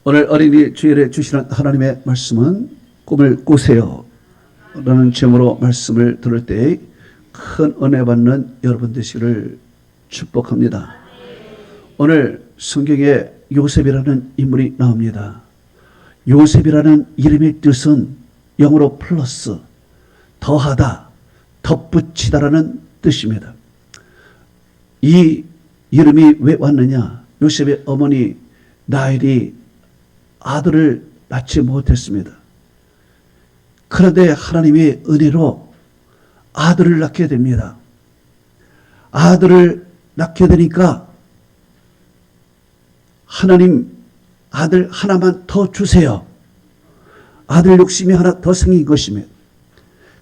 오늘 어린이 주일에 주시는 하나님의 말씀은 꿈을 꾸세요 라는 제목으로 말씀을 들을 때 큰 은혜 받는 여러분 되시기를 축복합니다. 오늘 성경에 요셉이라는 인물이 나옵니다. 요셉이라는 이름의 뜻은 영어로 플러스, 더하다, 덧붙이다라는 뜻입니다. 이 이름이 왜 왔느냐? 요셉의 어머니 라헬이 아들을 낳지 못했습니다. 그런데 하나님의 은혜로 아들을 낳게 됩니다. 아들을 낳게 되니까 하나님 아들 하나만 더 주세요. 아들 욕심이 하나 더 생긴 것이며,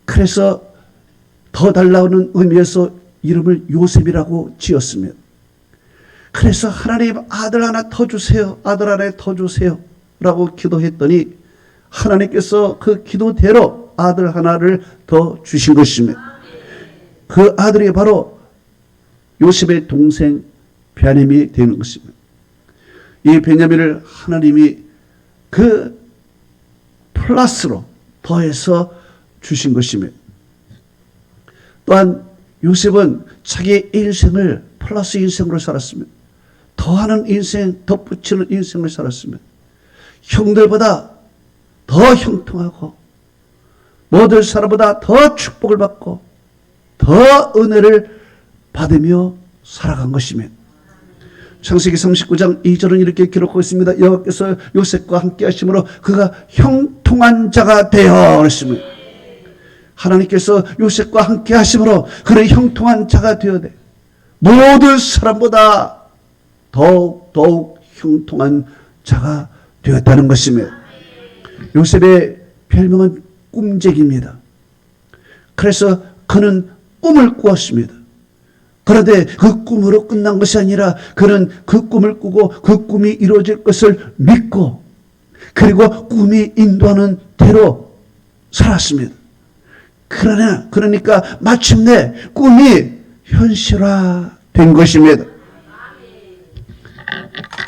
그래서 더 달라는 의미에서 이름을 요셉이라고 지었으며, 그래서 하나님 아들 하나 더 주세요. 아들 하나 더 주세요 라고 기도했더니 하나님께서 그 기도대로 아들 하나를 더 주신 것이며, 그 아들이 바로 요셉의 동생 베냐민이 되는 것입니다. 이 베냐민을 하나님이 그 플러스로 더해서 주신 것이며, 또한 요셉은 자기의 인생을 플러스 인생으로 살았으며, 더하는 인생, 덧붙이는 인생을 살았으며, 형들보다 더 형통하고 모든 사람보다 더 축복을 받고 더 은혜를 받으며 살아간 것이며, 창세기 39장 2절은 이렇게 기록하고 있습니다. 여호와께서 요셉과 함께 하심으로 그가 형통한 자가 되어 그랬습니다. 하나님께서 요셉과 함께 하심으로 그는 형통한 자가 되어야 모든 사람보다 더욱 형통한 자가 되었다는 것이며, 요셉의 별명은 꿈쟁이입니다. 그래서 그는 꿈을 꾸었습니다. 그런데 그 꿈으로 끝난 것이 아니라 그는 그 꿈을 꾸고 그 꿈이 이루어질 것을 믿고, 그리고 꿈이 인도하는 대로 살았습니다. 그러니까 마침내 꿈이 현실화된 것입니다.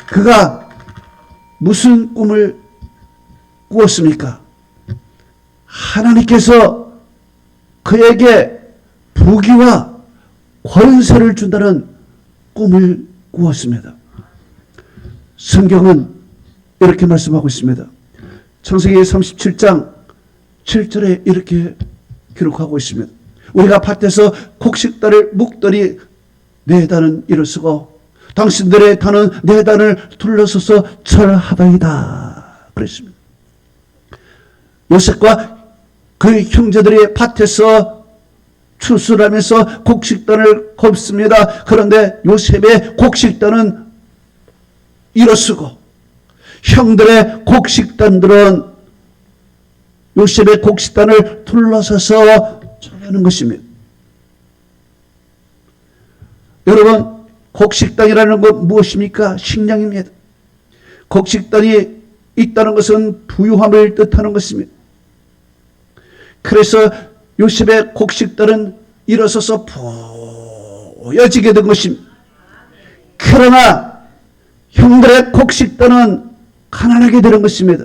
그가 무슨 꿈을 꾸었습니까? 하나님께서 그에게 부귀와 권세를 준다는 꿈을 꾸었습니다. 성경은 이렇게 말씀하고 있습니다. 창세기 37장 7절에 이렇게 기록하고 있습니다. 우리가 밭에서 곡식단을 묵더니 네 단은 일어서고 당신들의 단은 네 단을 둘러서서 절하더이다 그랬습니다. 요셉과 그 형제들이 밭에서 추수하면서 곡식단을 곱습니다. 그런데 요셉의 곡식단은 일어서고 형들의 곡식단들은 요셉의 곡식단을 둘러서서 절하는 것입니다. 여러분, 곡식단이라는 건 무엇입니까? 식량입니다. 곡식단이 있다는 것은 부유함을 뜻하는 것입니다. 그래서 요셉의 곡식단은 일어서서 보여지게 된 것입니다. 그러나 형들의 곡식단은 가난하게 되는 것입니다.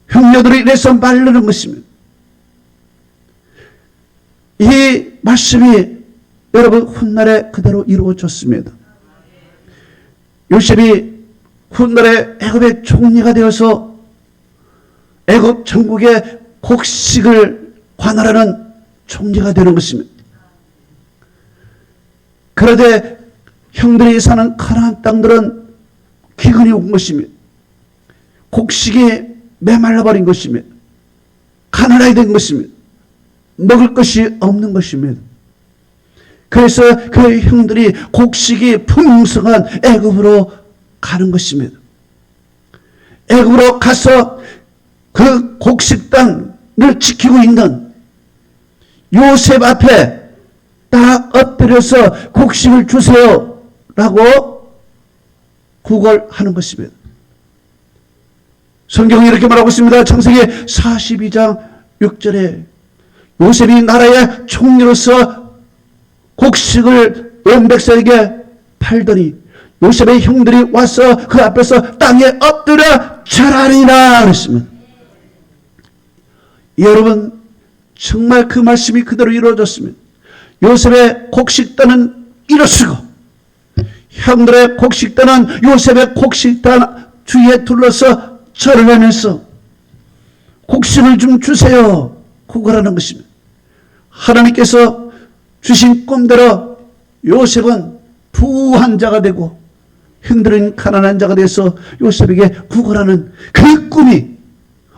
형녀들이 이래서 말르는 것입니다. 이 말씀이 여러분 훗날에 그대로 이루어졌습니다. 요셉이 훗날에 애굽의 총리가 되어서 애굽 전국의 곡식을 관할하는 총리가 되는 것입니다. 그런데 형들이 사는 가나안 땅들은 기근이 온 것입니다. 곡식이 메말라버린 것입니다. 가난하게 된 것입니다. 먹을 것이 없는 것입니다. 그래서 그 형들이 곡식이 풍성한 애굽으로 가는 것입니다. 애굽으로 가서 그 곡식단을 지키고 있는 요셉 앞에 딱 엎드려서 곡식을 주세요 라고 구걸하는 것입니다. 성경이 이렇게 말하고 있습니다. 창세기 42장 6절에 요셉이 나라의 총리로서 곡식을 온 백성에게 팔더니 요셉의 형들이 와서 그 앞에서 땅에 엎드려 절하리라 그랬습니다. 여러분, 정말 그 말씀이 그대로 이루어졌습니다. 요셉의 곡식단은 일어서고 형들의 곡식단은 요셉의 곡식단 주위에 둘러서 절을 하면서 곡식을 좀 주세요 구걸하는 것입니다. 하나님께서 주신 꿈대로 요셉은 부한 자가 되고 형들은 가난한 자가 돼서 요셉에게 구걸하는 그 꿈이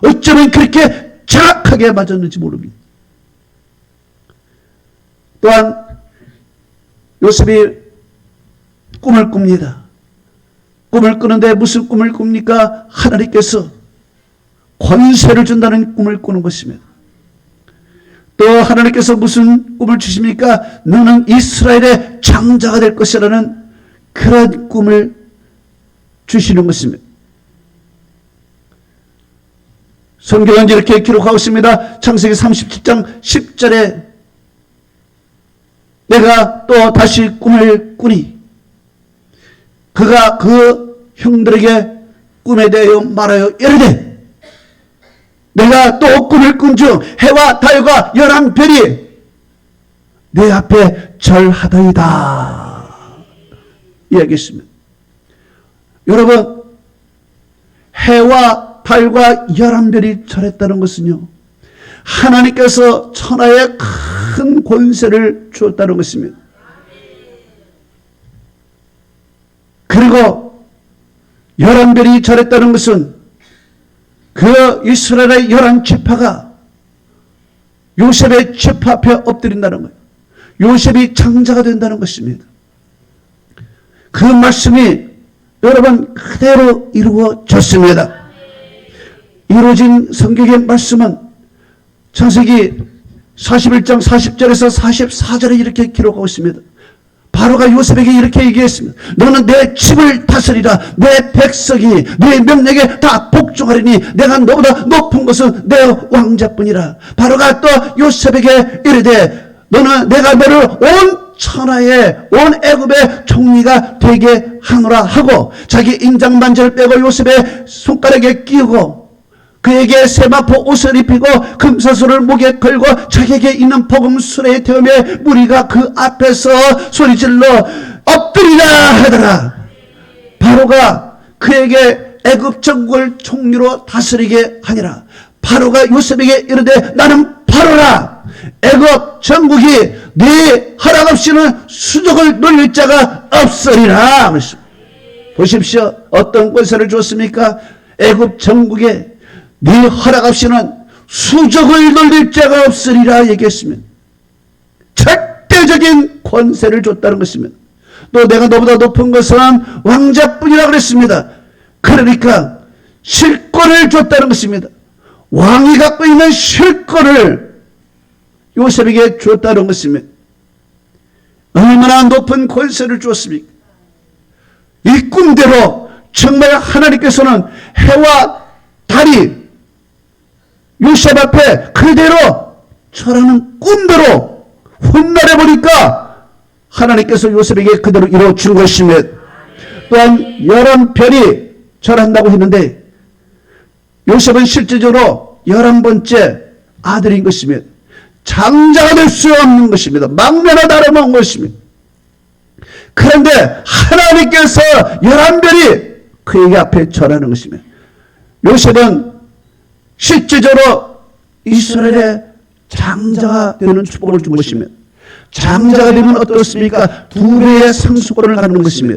어쩌면 그렇게 정확하게 맞았는지 모릅니다. 또한 요셉이 꿈을 꿉니다. 꿈을 꾸는데 무슨 꿈을 꿉니까? 하나님께서 권세를 준다는 꿈을 꾸는 것입니다. 또 하나님께서 무슨 꿈을 주십니까? 너는 이스라엘의 장자가 될 것이라는 그런 꿈을 주시는 것입니다. 성경은 이렇게 기록하고 있습니다. 창세기 37장 10절에 내가 또 다시 꿈을 꾸니 그가 그 형들에게 꿈에 대하여 말하여 이르되 내가 또 꿈을 꾼 중 해와 달과 11별이 내 앞에 절하더이다 이야기했습니다. 여러분, 해와 달과 11별이 절했다는 것은요, 하나님께서 천하에 큰 권세를 주었다는 것입니다. 그리고 11별이 절했다는 것은 그 이스라엘의 11지파가 요셉의 지파 앞에 엎드린다는 거예요. 요셉이 장자가 된다는 것입니다. 그 말씀이 여러분 그대로 이루어졌습니다. 이루어진 성경의 말씀은 창세기 41장 40절에서 44절에 이렇게 기록하고 있습니다. 바로가 요셉에게 이렇게 얘기했습니다. 너는 내 집을 다스리라. 내 백성이 내 명령에 다 복종하리니 내가 너보다 높은 것은 내 왕자뿐이라. 바로가 또 요셉에게 이르되 너는 내가 너를 온 천하에 온 애굽의 총리가 되게 하노라 하고 자기 인장반지를 빼고 요셉의 손가락에 끼우고 그에게 세마포 옷을 입히고 금사슬을 목에 걸고 자기에게 있는 복음수레에 태우며 무리가 그 앞에서 소리질러 엎드리라 하더라. 바로가 그에게 애굽 전국을 총리로 다스리게 하니라. 바로가 요셉에게 이르되 나는 바로라. 애굽 전국이 네 허락 없이는 수족을 놀릴 자가 없으리라. 보십시오. 어떤 권세를 줬습니까? 애굽 전국에 네 허락 없이는 수족을 놀릴 자가 없으리라 얘기했습니다. 절대적인 권세를 줬다는 것입니다. 또 내가 너보다 높은 것은 왕자뿐이라 그랬습니다. 그러니까 실권을 줬다는 것입니다. 왕이 갖고 있는 실권을 요셉에게 줬다는 것입니다. 얼마나 높은 권세를 주었습니까? 이 꿈대로 정말 하나님께서는 해와 달이 요셉 앞에 그대로 절하는 꿈대로 훗날에 보니까 하나님께서 요셉에게 그대로 이루어준 것이며 또한 11별이 절한다고 했는데 요셉은 실제적으로 11번째 아들인 것이며 장자가 될 수 없는 것입니다. 막내나 다름없는 것입니다. 그런데 하나님께서 11별이 그에게 앞에 절하는 것이며 요셉은 실제적으로 이스라엘의 장자가 되는 축복을 준 것이며 장자가 되면 어떻습니까? 2배의 상속권을 갖는 것이며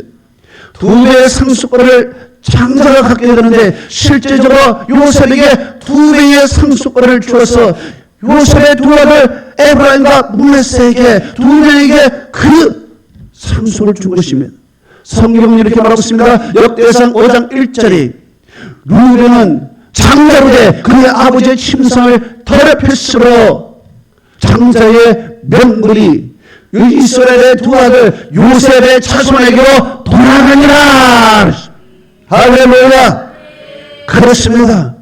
2배의 상속권을 장자가 갖게 되는데 실제적으로 요셉에게 2배의 상속권을 주어서 요셉의 두 아들 에브라임과 문하세에게 두 명에게 그 상속을 준 것이며 성경은 이렇게 말하고 있습니다. 역대상 5장 1절이 루벤은 장자로 돼 그의 아버지의 침상을 더럽혔으므로 장자의 명분이 이스라엘의 두 아들 요셉의 자손에게로 돌아가니라. 할렐루야. 그렇습니다.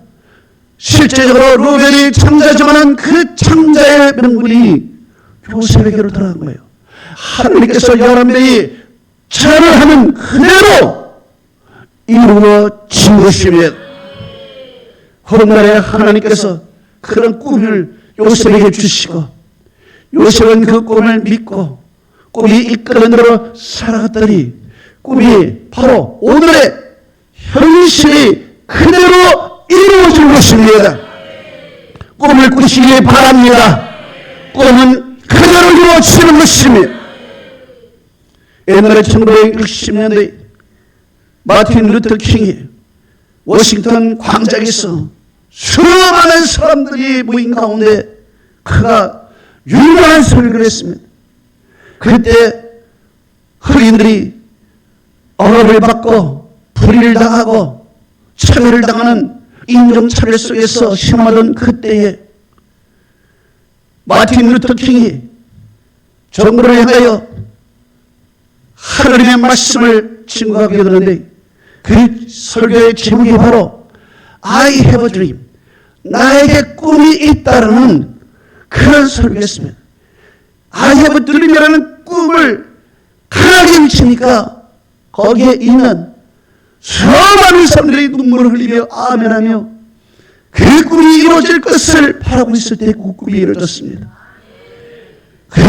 실제적으로 루벤이 장자지만은 그 장자의 명분이 요셉에게로 돌아간 거예요. 하나님께서 11명이 자를 하는 그대로 이루어진 것입니다. 훗날에 하나님께서 그런 꿈을 요셉에게 주시고 요셉은 그 꿈을 믿고 꿈이 이끄는 대로 살아갔더니 꿈이 바로 오늘의 현실이 그대로 이루어질 것입니다. 꿈을 꾸시기 바랍니다. 꿈은 그대로 이루어지는 것입니다. 옛날에 1960년대 마틴 루터 킹이 워싱턴 광장에서 수많은 사람들이 모인 가운데 그가 유명한 설교를 했습니다. 그때 흑인들이 억압을 받고 불의를 당하고 차별을 당하는 인종차별 속에서 신음하던 그때에 마틴 루터 킹이 정부를 향하여 하나님의 말씀을 증거하게 되는데 그 설교의 제목이 바로 I have a dream, 나에게 꿈이 있다라는 그런 설교였습니다. I have a dream이라는 꿈을 강하게 외치니까 거기에 있는 수많은 사람들이 눈물을 흘리며 아멘하며 그 꿈이 이루어질 것을 바라고 있을 때 그 꿈이 이루어졌습니다. 그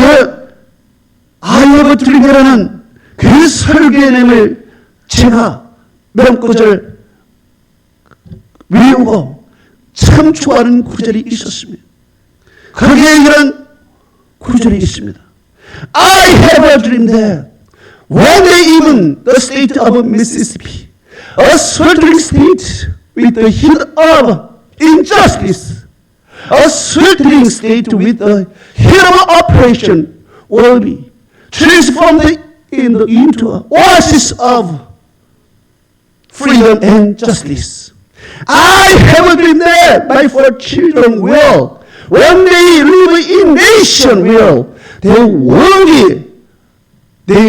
I have a dream이라는 그 설교의 내용을 제가 몇 구절 외우고 참 좋아하는 구절이 있었습니다. 거기에 이런 구절이 있습니다. I have a dream that one day even the state of Mississippi, a sweltering state with the heat of injustice, a sweltering state with the heat of oppression, will be transformed into an oasis of freedom and justice. I have a dream that my 4 children will one day live in nation where they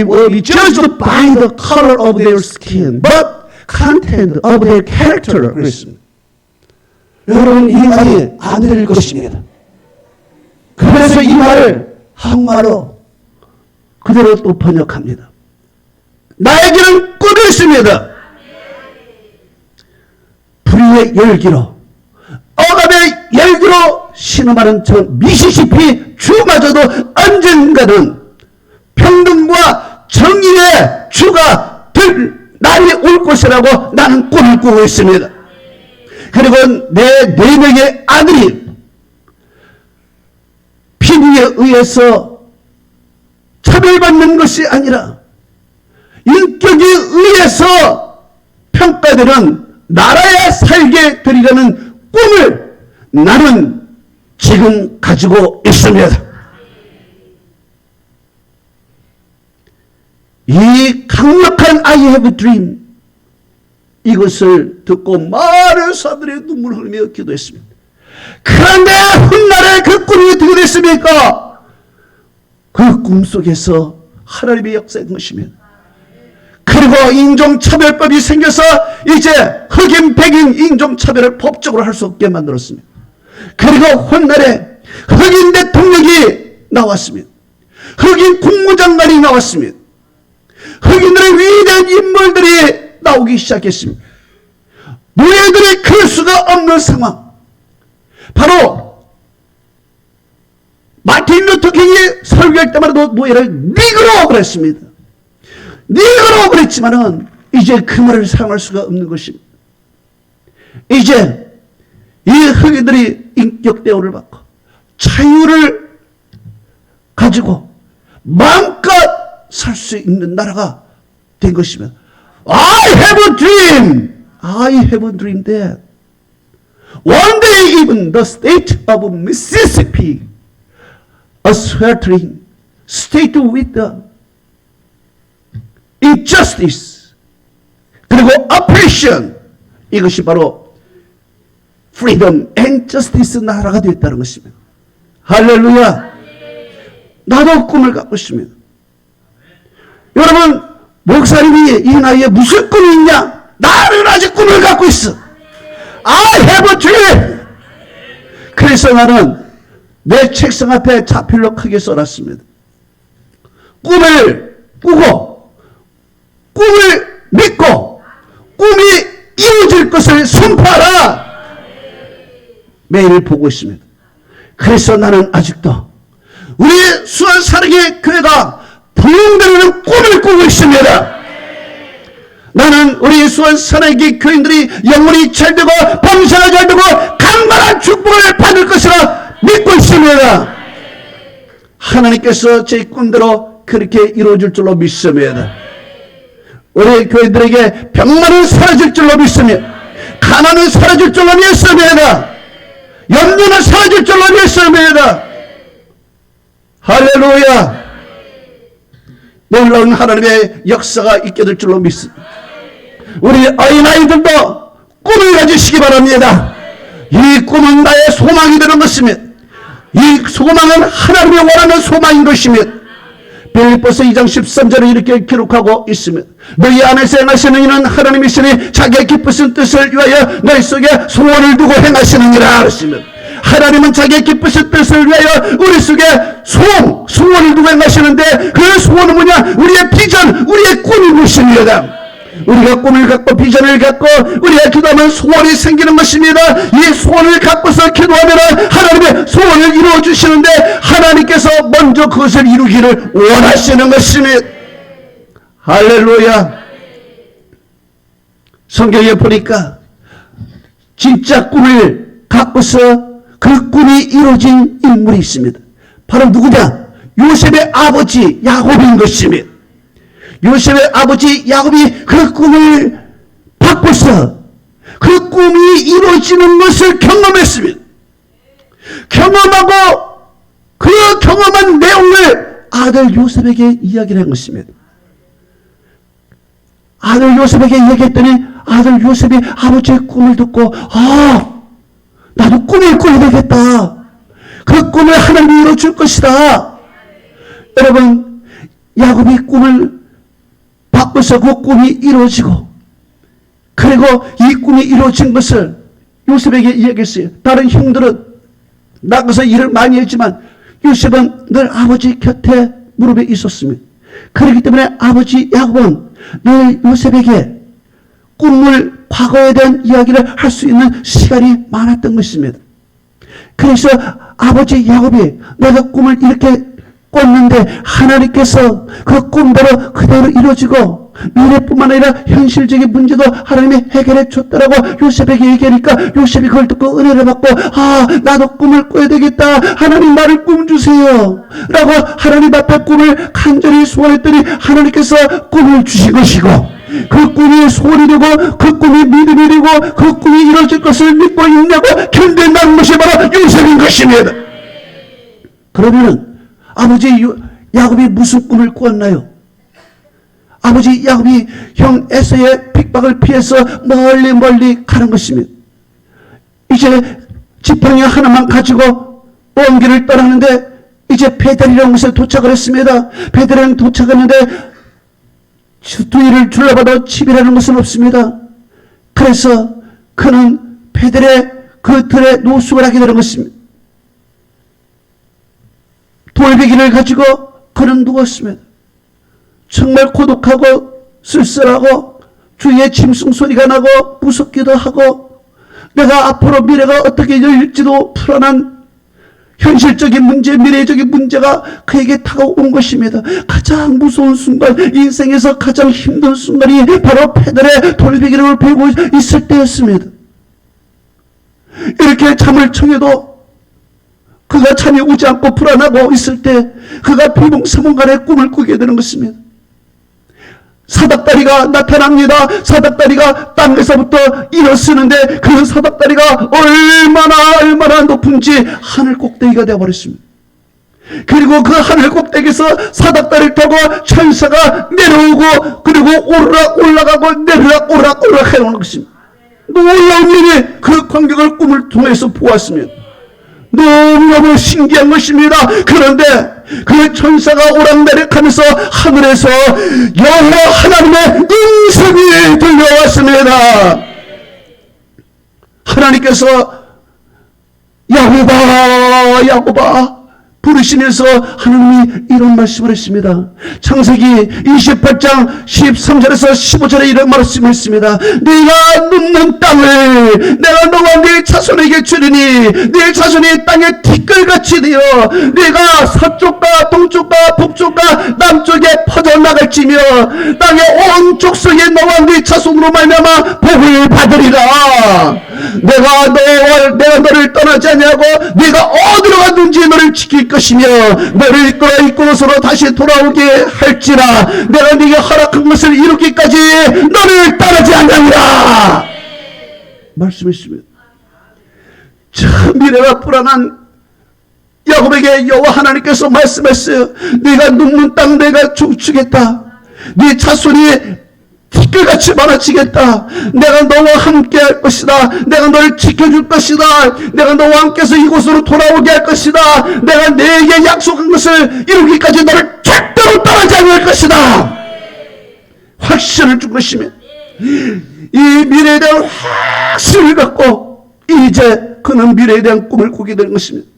will be judged by the color of their skin, but content of their character. 그랬습니다. 여러분, 이 말이 안 될 것입니다. 그래서 이 말을 한국말로 그대로 또 번역합니다. 나에게는 꿈이 있습니다. 불의의 열기로, 억압의 열기로 신음하는 저 미시시피 주마저도 언젠가는 평등과 정의의 주가 될 날이 올 것이라고 나는 꿈을 꾸고 있습니다. 그리고 내 4명의 아들이 비리에 의해서 차별받는 것이 아니라 인격에 의해서 평가되는 나라에 살게 되리라는 꿈을 나는 지금 가지고 있습니다. 이 강력한 I have a dream, 이것을 듣고 많은 사람들이 눈물을 흘리며 기도했습니다. 그런데 훗날에 그 꿈이 어떻게 됐습니까? 그 꿈속에서 하나님의 역사인 것입니다. 그리고 인종차별법이 생겨서 이제 흑인, 백인 인종차별을 법적으로 할 수 없게 만들었습니다. 그리고 훗날에 흑인 대통령이 나왔습니다. 흑인 국무장관이 나왔습니다. 흑인들의 위대한 인물들이 나오기 시작했습니다. 노예들이 클 수가 없는 상황. 바로 마틴 루터 킹이 설교할 때마다 노예를 니그로 그랬습니다. 니그로 그랬지만은 이제 그 말을 사용할 수가 없는 것입니다. 이제 이 흑인들이 인격 대우를 받고 자유를 가지고 마음껏 살 수 있는 나라가 된 것입니다. I have a dream. I have a dream that one day even the state of Mississippi, a sweltering state with the injustice 그리고 oppression, 이것이 바로 freedom and justice 나라가 되었다는 것입니다. 할렐루야. 나도 꿈을 갖고 있습니다. 여러분, 목사님이 이 나이에 무슨 꿈이 있냐? 나는 아직 꿈을 갖고 있어. I have a dream. 그래서 나는 내 책상 앞에 자필로 크게 써놨습니다. 꿈을 꾸고 꿈을 믿고 꿈이 이루어질 것을 선포하라. 매일 보고 있습니다. 그래서 나는 아직도 우리 수원 사랑의 교회가 부흥되는 꿈을 꾸고 있습니다. 나는 우리 수원 사랑의 교인들이 영혼이 잘되고 범사가 잘되고 강건한 축복을 받을 것이라 믿고 있습니다. 하나님께서 제 꿈대로 그렇게 이루어질 줄로 믿습니다. 우리 교인들에게 병만은 사라질 줄로 믿습니다. 가난은 사라질 줄로 믿습니다. 염려는 사라질 줄로 믿습니다. 할렐루야. 놀라운 하나님의 역사가 있게 될 줄로 믿습니다. 우리 어린아이들도 꿈을 가지시기 바랍니다. 이 꿈은 나의 소망이 되는 것이며 이 소망은 하나님이 원하는 소망인 것이며 빌립보서 2장 13절에 이렇게 기록하고 있습니다. 너희 안에서 행하시는 이는 하나님이시니 자기의 기쁘신 뜻을 위하여 너희 속에 소원을 두고 행하시느니라 하셨습니다. 하나님은 자기의 기쁘신 뜻을 위하여 우리 속에 소원을 두고 행하시는데 그 소원은 뭐냐? 우리의 비전, 우리의 꿈이 무엇입니다. 우리가 꿈을 갖고 비전을 갖고 우리가 기도하면 소원이 생기는 것입니다. 이 소원을 갖고서 기도하면 하나님의 소원을 이루어 주시는데 하나님께서 먼저 그것을 이루기를 원하시는 것입니다. 할렐루야. 성경에 보니까 진짜 꿈을 갖고서 그 꿈이 이루어진 인물이 있습니다. 바로 누구냐? 요셉의 아버지 야곱인 것입니다. 요셉의 아버지 야곱이 그 꿈을 받고서 그 꿈이 이루어지는 것을 경험했습니다. 경험하고 그 경험한 내용을 아들 요셉에게 이야기를 한 것입니다. 아들 요셉에게 이야기했더니 아들 요셉이 아버지의 꿈을 듣고 나도 꿈을 꿔야 되겠다. 그 꿈을 하나님이 이루어줄 것이다. 여러분, 야곱이 꿈을 바꿔서 그 꿈이 이루어지고 그리고 이 꿈이 이루어진 것을 요셉에게 이야기했어요. 다른 형들은 나가서 일을 많이 했지만 요셉은 늘 아버지 곁에 무릎에 있었습니다. 그렇기 때문에 아버지 야곱은 늘 요셉에게 꿈을 과거에 대한 이야기를 할 수 있는 시간이 많았던 것입니다. 그래서 아버지 야곱이 내가 꿈을 이렇게 꿨는데 하나님께서 그 꿈대로 그대로 이루어지고 미래뿐만 아니라 현실적인 문제도 하나님이 해결해 줬다라고 요셉에게 얘기하니까 요셉이 그걸 듣고 은혜를 받고 나도 꿈을 꿔야 되겠다. 하나님 나를 꿈 주세요 라고 하나님 앞에 꿈을 간절히 소원했더니 하나님께서 꿈을 주신 것이고 그 꿈이 소원이 되고 그 꿈이 믿음이 되고 그 꿈이 이루어질 것을 믿고 있냐고 견뎌낸 것이 바로 요셉인 것입니다. 그러면 아버지 야곱이 무슨 꿈을 꾸었나요? 아버지 야곱이 형 에서의 핍박을 피해서 멀리 가는 것입니다. 이제 지팡이 하나만 가지고 먼 길을 떠나는데 이제 베델이라는 곳에 도착을 했습니다. 베델에 도착했는데 뒤를 둘러봐도 집이라는 것은 없습니다. 그래서 그는 베델의 그 들에 노숙을 하게 되는 것입니다. 돌베개를 가지고 그는 누웠습니다. 정말 고독하고 쓸쓸하고 주위에 짐승 소리가 나고 무섭기도 하고 내가 앞으로 미래가 어떻게 열릴지도 불안한 현실적인 문제, 미래적인 문제가 그에게 다가온 것입니다. 가장 무서운 순간, 인생에서 가장 힘든 순간이 바로 페달에 돌베개를 베고 있을 때였습니다. 이렇게 잠을 청해도 그가 잠이 오지 않고 불안하고 있을 때 그가 비몽사몽간의 꿈을 꾸게 되는 것입니다. 사닥다리가 나타납니다. 사닥다리가 땅에서부터 일어서는데 그 사닥다리가 얼마나 높은지 하늘 꼭대기가 되어버렸습니다. 그리고 그 하늘 꼭대기에서 사닥다리를 타고 천사가 내려오고 그리고 오르락 올라가고 내리락 오르락 해오는 것입니다. 놀라운 일이 그 광경을 꿈을 통해서 보았습니다. 너무너무 신기한 것입니다. 그런데 그 천사가 오락내락하면서 하늘에서 여호와 하나님의 음성이 들려왔습니다. 하나님께서 야곱아 부르시면서 하나님이 이런 말씀을 했습니다. 창세기 28장 13절에서 15절에 이런 말씀을 했습니다. 네가 눕는 땅을 내가 너와 네 자손에게 주리니 네 자손이 땅의 티끌같이 되어 네가 서쪽과 동쪽과 북쪽과 남쪽에 퍼져나갈지며 땅의 온 족속에 너와 네 자손으로 말미암아 복을 받으리라. 내가 너를 떠나지 아니하고 네가 어디로 가든지 너를 지킬 것이며 너를 이끌어서로 다시 돌아오게 할지라. 내가 네게 허락한 것을 이루기까지 너를 떠나지 아니하리라 말씀했습니다. 참 미래가 불안한 야곱에게 여호와 하나님께서 말씀했어요. 네가 눕는 땅 내가 주겠다. 네 자손이 티끌같이 많아지겠다. 내가 너와 함께 할 것이다. 내가 너를 지켜줄 것이다. 내가 너와 함께서 이곳으로 돌아오게 할 것이다. 내가 내게 약속한 것을 이루기까지 너를 절대로 떠나지 않을 것이다. 확신을 준 것이며 이 미래에 대한 확신을 갖고 이제 그는 미래에 대한 꿈을 꾸게 된 것입니다.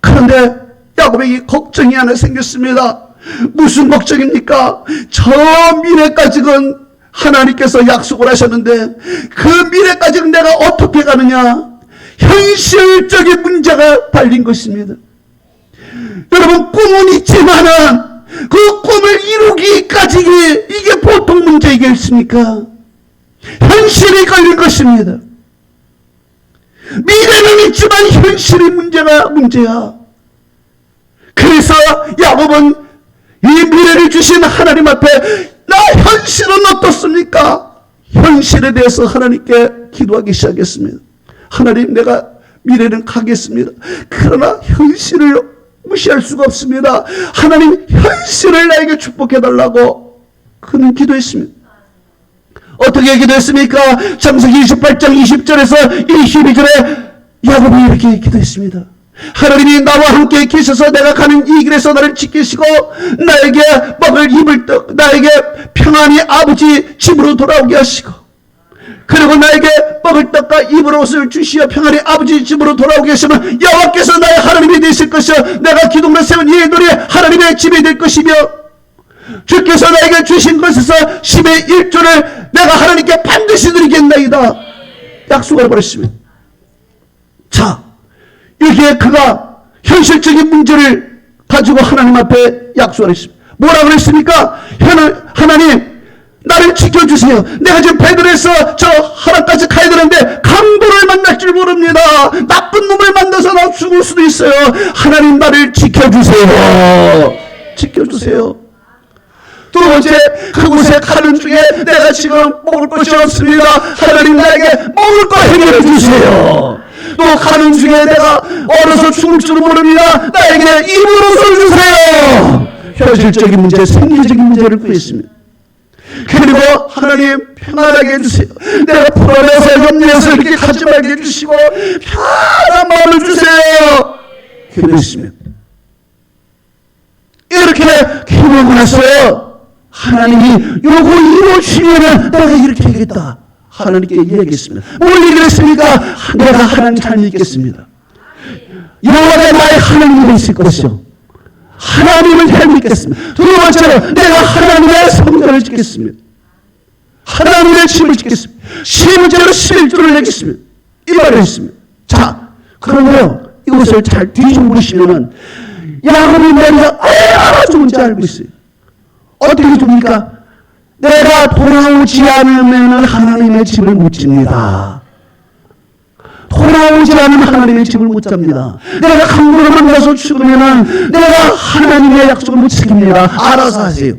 그런데 야곱에게 걱정이 하나 생겼습니다. 무슨 걱정입니까? 저 미래까지는 하나님께서 약속을 하셨는데 그 미래까지는 내가 어떻게 가느냐? 현실적인 문제가 달린 것입니다. 여러분, 꿈은 있지만은 그 꿈을 이루기까지 이게 보통 문제이겠습니까? 현실이 걸린 것입니다. 미래는 있지만 현실이 문제야. 그래서 야곱은 이 미래를 주신 하나님 앞에 나 현실은 어떻습니까? 현실에 대해서 하나님께 기도하기 시작했습니다. 하나님, 내가 미래는 가겠습니다. 그러나 현실을 무시할 수가 없습니다. 하나님, 현실을 나에게 축복해달라고 그는 기도했습니다. 어떻게 기도했습니까? 창세기 28장 20절에서 22절에 야곱이 이렇게 기도했습니다. 하나님이 나와 함께 계셔서 내가 가는 이 길에서 나를 지키시고 나에게 먹을 입을 떡 나에게 평안히 아버지 집으로 돌아오게 하시고 그리고 나에게 먹을 떡과 입을 옷을 주시어 평안히 아버지 집으로 돌아오게 하시면 여호와께서 나의 하나님이 되실 것이요 내가 기둥으로 세운 이 돌이 하나님의 집이 될 것이며 주께서 나에게 주신 것에서 10의 1조를 내가 하나님께 반드시 드리겠나이다 약속을 버렸습니다. 자, 여기에 그가 현실적인 문제를 가지고 하나님 앞에 약속을 했습니다. 뭐라고 그랬습니까? 하나님, 나를 지켜주세요. 내가 지금 배들에서 저 하나까지 가야 되는데 강도를 만날 줄 모릅니다. 나쁜 놈을 만나서 나 죽을 수도 있어요. 하나님, 나를 지켜주세요. 지켜주세요. 두 번째, 그곳에 가는 중에 내가 지금 먹을 것이 없습니다. 하나님, 나에게 먹을 거 해결해 주세요. 또 가는 중에 내가 얼어서 죽을 줄 모릅니다. 나에게 입을 옷을 주세요. 현실적인 문제, 생리적인 문제를 구했습니다. 그리고 하나님, 평안하게 해주세요. 내가 불안해서 염려해서 이렇게 가지 말게 해주시고 편안한 마음을 주세요. 기도했습니다. 이렇게 기도하고 나서 하나님이 요거 이루어지면 내가 이렇게 하겠다. 하나님께 얘기했습니다. 뭘 얘기했습니까? 내가 하나님 잘 믿겠습니다. 여호와가 나의 하나님이 되실 것이요. 하나님을 잘 믿겠습니다. 두 번째로 내가 하나님의 성전을 짓겠습니다. 하나님의 집을 짓겠습니다. 11절로 11조를 내겠습니다. 이 말을 했습니다. 자, 그러면요, 이것을 잘 뒤집으시면은 야곱이 내가 얼마나 좋은지 알고 있어요. 어떻게 좋습니까? 내가 돌아오지 않으면 하나님의 집을 못 집니다. 돌아오지 않으면 하나님의 집을 못 잡니다. 내가 강도를 만나서 죽으면 내가 하나님의 약속을 못 지킵니다. 알아서 하세요.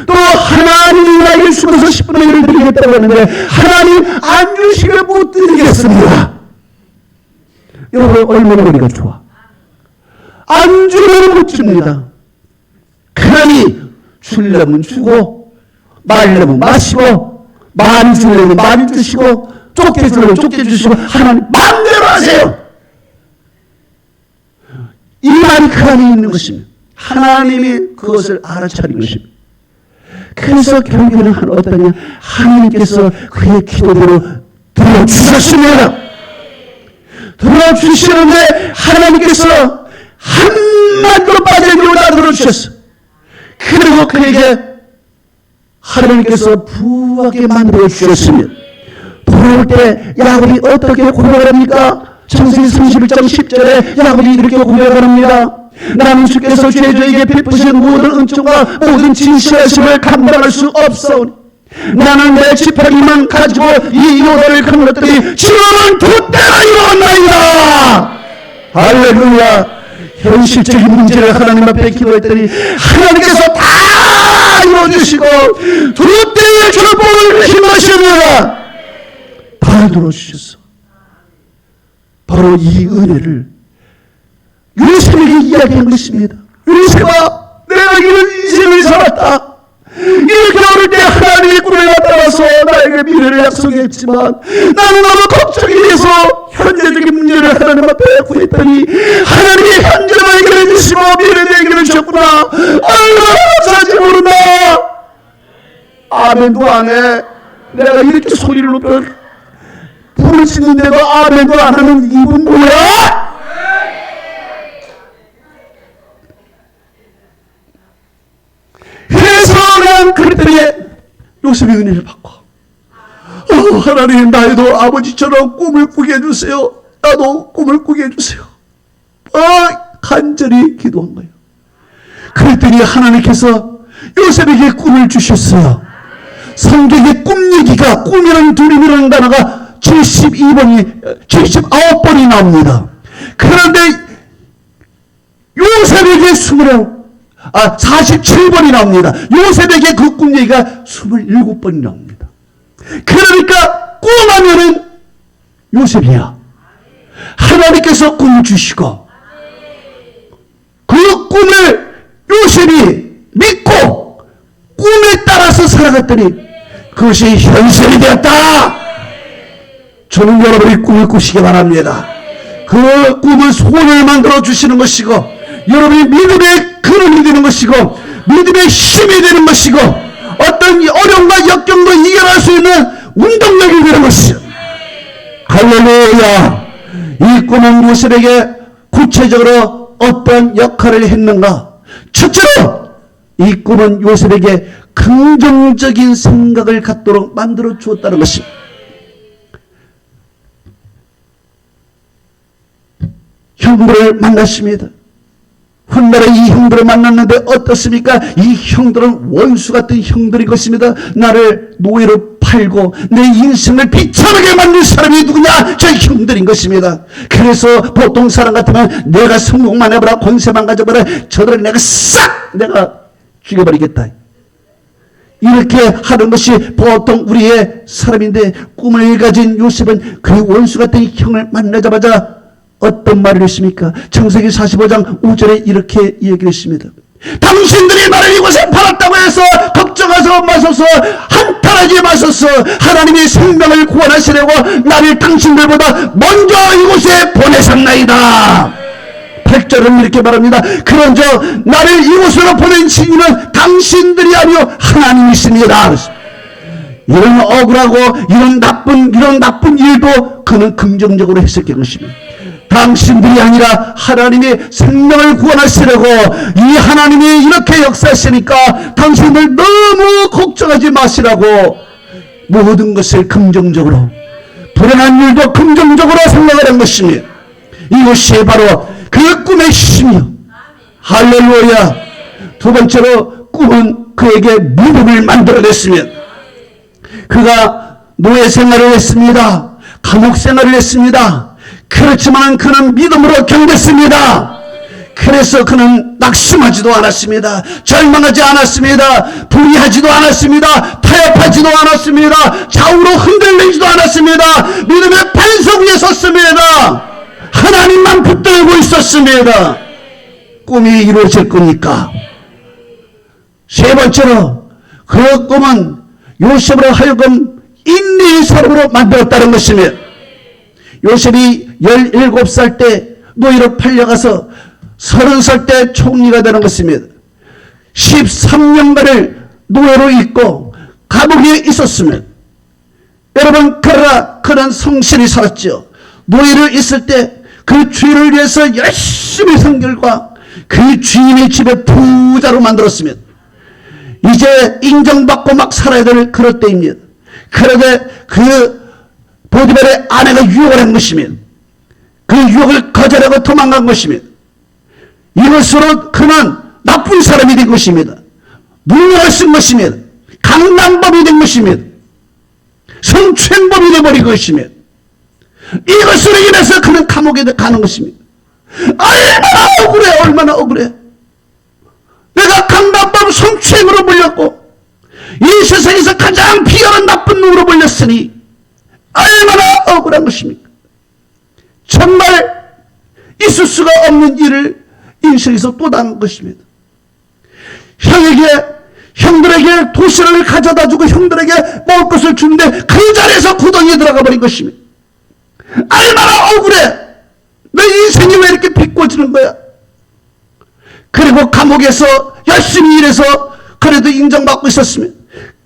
또 하나님이 나에게 죽어서 10분의 1을 드리겠다고 했는데 하나님 안 주시면 못 드리겠습니다. 여러분, 얼마나 우리가 좋아. 안 주면 못 줍니다. 그러니 주려면 주고 말려면 마시고 많이 주려면 많이 주시고 좁게 주려면 좁게 주시고 하나님 마음대로 하세요. 이 말이 그 안에 있는 것입니다. 하나님이 그것을 알아차린 것입니다. 그래서 결국에는 어떠냐, 하나님께서 그의 기도대로 들어주셨습니다. 들어주시는데 하나님께서 한마디로 빠지는 다 들어주셨어. 그리고 그에게 하나님께서 부하게 만들어 주셨으며, 부러울 때 야곱이 어떻게 고백을 합니까? 창세기 31장 10절에 야곱이 이렇게 고백을 합니다. 나는 주께서 죄저에게 베푸신 모든 은총과 모든 진실하심을 감당할 수 없사오니 나는 내 지팡이만 가지고 이 요단을 건넜더니 지금은 두 때나 이루었나이다. 할렐루야. 현실적인 문제를 하나님 앞에 기도했더니 하나님께서 다 이루어주시고 두 때의 축복을 힘하십니다. 다 이루어주셨어. 바로 이 은혜를 요셉에게 이야기한 것입니다. 요셉아, 내가 이런 인생을 살았다. 이렇게 어릴 때 하나님의 꿈에 나타나서 나에게 미래를 약속했지만 나는 너무 걱정이 돼서 현재적인 문제를 하나님 앞에 구했더니 하나님이 현재만 해결해 주시고 미래도 해결해 주셨구나. 얼마나 감사한지 모른다. 아멘도 안 해. 내가 이렇게 소리를 높여 부르짖는데도 아멘도 안 하는 이분 뭐야? 그래서 그냥 그랬더니 요셉이 은혜를 받고, 하나님 나에도 아버지처럼 꿈을 꾸게 해주세요. 나도 꿈을 꾸게 해주세요. 간절히 기도한 거예요. 그랬더니 하나님께서 요셉에게 꿈을 주셨어요. 성경에 꿈 얘기가, 꿈이라는 두림이라는 단어가 79번이 나옵니다. 그런데 요셉에게 47번이 나옵니다. 요셉에게 그 꿈 얘기가 27번이 나옵니다. 그러니까 꿈하면은 요셉이야. 하나님께서 꿈을 주시고 그 꿈을 요셉이 믿고 꿈에 따라서 살아갔더니 그것이 현실이 되었다. 저는 여러분이 꿈을 꾸시기 바랍니다. 그 꿈은 소원을 만들어 주시는 것이고 여러분이 믿음의 근원이 되는 것이고 믿음의 힘이 되는 것이고 어떤 어려움과 역경도 이겨낼 수 있는 운동력이 되는 것이죠. 할렐루야. 이 꿈은 요셉에게 구체적으로 어떤 역할을 했는가? 첫째로 이 꿈은 요셉에게 긍정적인 생각을 갖도록 만들어 주었다는 것입니다. 형들을 만났습니다. 훗날에 이 형들을 만났는데 어떻습니까? 이 형들은 원수 같은 형들인 것입니다. 나를 노예로 팔고 내 인생을 비참하게 만든 사람이 누구냐? 저 형들인 것입니다. 그래서 보통 사람 같으면 내가 성공만 해봐라, 권세만 가져봐라, 저들은 내가 죽여버리겠다. 이렇게 하는 것이 보통 우리의 사람인데 꿈을 가진 요셉은 그 원수 같은 형을 만나자마자 어떤 말을 했습니까? 창세기 45장 5절에 이렇게 얘기를 했습니다. 당신들이 나를 이곳에 팔았다고 해서 걱정하지 마소서, 한탄하지 마소서. 하나님이 생명을 구원하시려고 나를 당신들보다 먼저 이곳에 보내셨나이다. 8절은 이렇게 말합니다. 그런저 나를 이곳으로 보낸 신이는 당신들이 아니요 하나님이십니다. 이런 억울하고 이런 나쁜 일도 그는 긍정적으로 했었던 것입니다. 당신들이 아니라 하나님이 생명을 구원하시려고 이 하나님이 이렇게 역사하시니까 당신들 너무 걱정하지 마시라고 모든 것을 긍정적으로, 불행한 일도 긍정적으로 생각을 한 것입니다. 이것이 바로 그 꿈의 힘이요. 할렐루야. 두 번째로 꿈은 그에게 믿음을 만들어냈으면 그가 노예 생활을 했습니다. 감옥 생활을 했습니다. 그렇지만 그는 믿음으로 견뎠습니다. 그래서 그는 낙심하지도 않았습니다. 절망하지 않았습니다. 불의하지도 않았습니다. 타협하지도 않았습니다. 좌우로 흔들리지도 않았습니다. 믿음의 반석 위에 섰습니다. 하나님만 붙들고 있었습니다. 꿈이 이루어질 거니까. 세 번째로 그 꿈은 요셉으로 하여금 인내의 사람으로 만들었다는 것입니다. 요셉이 17살 때 노예로 팔려가서 30살 때 총리가 되는 것입니다. 13년간을 노예로 있고 감옥에 있었으면, 여러분, 그러나 그는 성실히 살았죠. 노예를 있을 때 그 주인을 위해서 열심히 열심히 산 결과 그 주인의 집에 부자로 만들었으면 이제 인정받고 막 살아야 될 그럴 때입니다. 그런데 그 보디발의 아내가 유혹을 한 것이면 그 유혹을 거절하고 도망간 것이면 이것으로 그는 나쁜 사람이 된 것입니다. 무능을 쓴 것입니다. 강간범이 된 것입니다. 성추행범이 되어버린 것이며 이것으로 인해서 그는 감옥에 가는 것입니다. 얼마나 억울해, 얼마나 억울해. 내가 강간범 성추행으로 몰렸고 이 세상에서 가장 비열한 나쁜 놈으로 몰렸으니 얼마나 억울한 것입니까? 정말 있을 수가 없는 일을 인생에서 또 당한 것입니다. 형들에게 도시락을 가져다 주고 형들에게 먹을 것을 주는데 그 자리에서 구덩이에 들어가 버린 것입니다. 얼마나 억울해. 내 인생이 왜 이렇게 비꼬지는 거야? 그리고 감옥에서 열심히 일해서 그래도 인정받고 있었으면,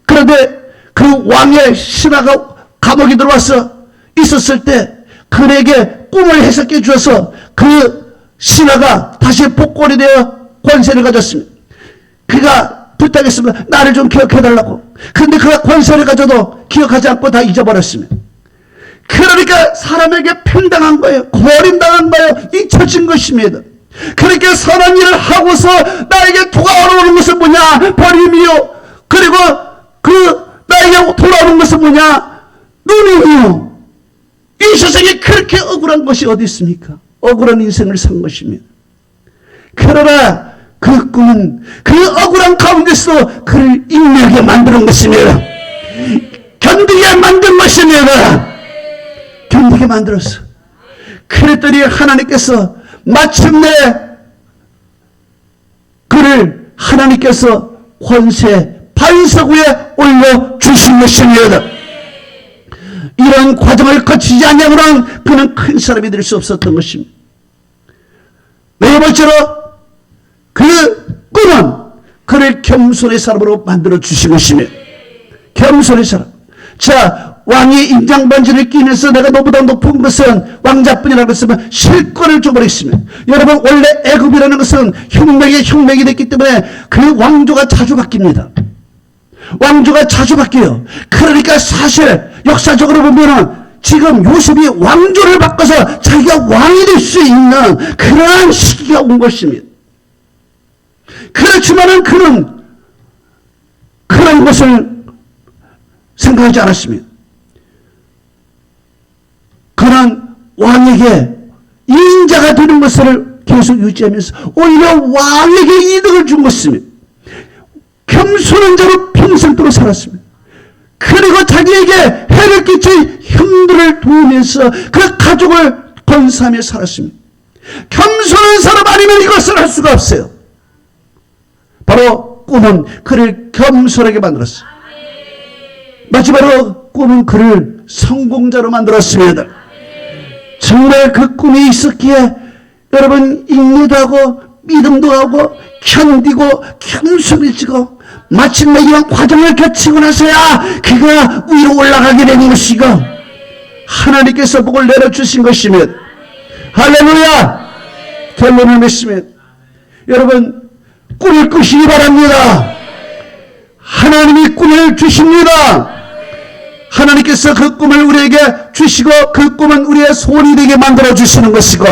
그런데 그 왕의 신하가 감옥에 들어와서 있었을 때 그에게 꿈을 해석해 주어서 그 신하가 다시 복권이 되어 권세를 가졌습니다. 그가 부탁했습니다. 나를 좀 기억해달라고. 그런데 그가 권세를 가져도 기억하지 않고 다 잊어버렸습니다. 그러니까 사람에게 팽당한 거예요. 버림당한 거예요. 잊혀진 것입니다. 그렇게 선한 일을 하고서 나에게 돌아오는 것은 뭐냐? 버림이요. 그리고 그 나에게 돌아오는 것은 뭐냐? 누님이요. 이 세상에 그렇게 억울한 것이 어디 있습니까? 억울한 인생을 산 것입니다. 그러나 그 꿈은 그 억울한 가운데서 그를 인내하게 만드는 것입니다. 견디게 만든 것입니다. 견디게 만들었어. 그랬더니 하나님께서 마침내 그를 하나님께서 권세 반석 위에 올려주신 것입니다. 이런 과정을 거치지 않냐고는 그는 큰 사람이 될 수 없었던 것입니다. 네 번째로 그 꿈은 그를 겸손의 사람으로 만들어 주신 것입니다. 겸손의 사람. 자, 왕이 인장반지를 끼면서 내가 너보다 높은 것은 왕자뿐이라고 했으면 실권을 줘버렸으면, 여러분 원래 애굽이라는 것은 혁명이 됐기 때문에 그 왕조가 자주 바뀝니다. 왕조가 자주 바뀌어요. 그러니까 사실 역사적으로 보면은 지금 요셉이 왕조를 바꿔서 자기가 왕이 될 수 있는 그러한 시기가 온 것입니다. 그렇지만은 그는 그런 것을 생각하지 않았습니다. 그는 왕에게 인자가 되는 것을 계속 유지하면서 오히려 왕에게 이득을 준 것입니다. 겸손한 자로 평생도록 살았습니다. 그리고 자기에게 해를 끼칠 형들을 도우면서 그 가족을 건사하며 살았습니다. 겸손한 사람 아니면 이것을 할 수가 없어요. 바로 꿈은 그를 겸손하게 만들었어요. 마지막으로 꿈은 그를 성공자로 만들었습니다. 정말 그 꿈이 있었기에 여러분 인내도 하고 믿음도 하고 견디고 겸손해지고 마침내 이런 과정을 거치고 나서야 그가 위로 올라가게 되는 것이고 하나님께서 복을 내려주신 것이면, 할렐루야. 결론을 맺으면 여러분 꿈을 꾸시기 바랍니다. 하나님이 꿈을 주십니다. 하나님께서 그 꿈을 우리에게 주시고 그 꿈은 우리의 소원이 되게 만들어 주시는 것이고,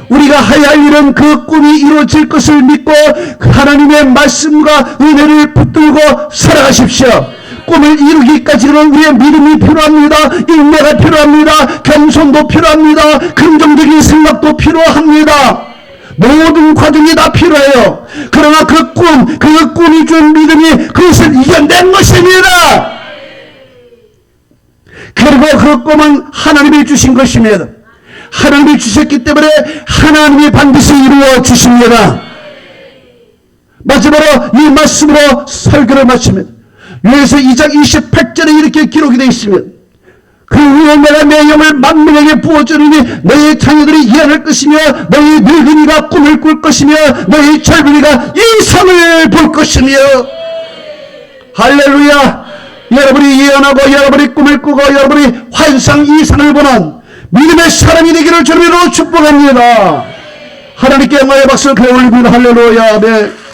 우리가 해야 할 일은 그 꿈이 이루어질 것을 믿고 하나님의 말씀과 은혜를 붙들고 살아가십시오. 꿈을 이루기까지는 우리의 믿음이 필요합니다. 인내가 필요합니다. 겸손도 필요합니다. 긍정적인 생각도 필요합니다. 모든 과정이 다 필요해요. 그러나 그 꿈이 준 믿음이 그것을 이겨낸 것입니다. 그리고 그 꿈은 하나님이 주신 것입니다. 하나님이 주셨기 때문에 하나님이 반드시 이루어 주십니다. 마지막으로 이 말씀으로 설교를 마칩니다. 요에서 2장 28절에 이렇게 기록이 되어 있으면, 그 후에 내가 내 영을 만민에게 부어주리니 너희 자녀들이 일어날 것이며 너희 늙은이가 꿈을 꿀 것이며 너희 젊은이가 이상을 볼 것이며. 할렐루야. 여러분이 예언하고 여러분이 꿈을 꾸고 여러분이 환상 이상을 보는 믿음의 사람이 되기를 주님으로 축복합니다. 하나님께 영광의 박수를 올립니다. 할렐루야. 아멘.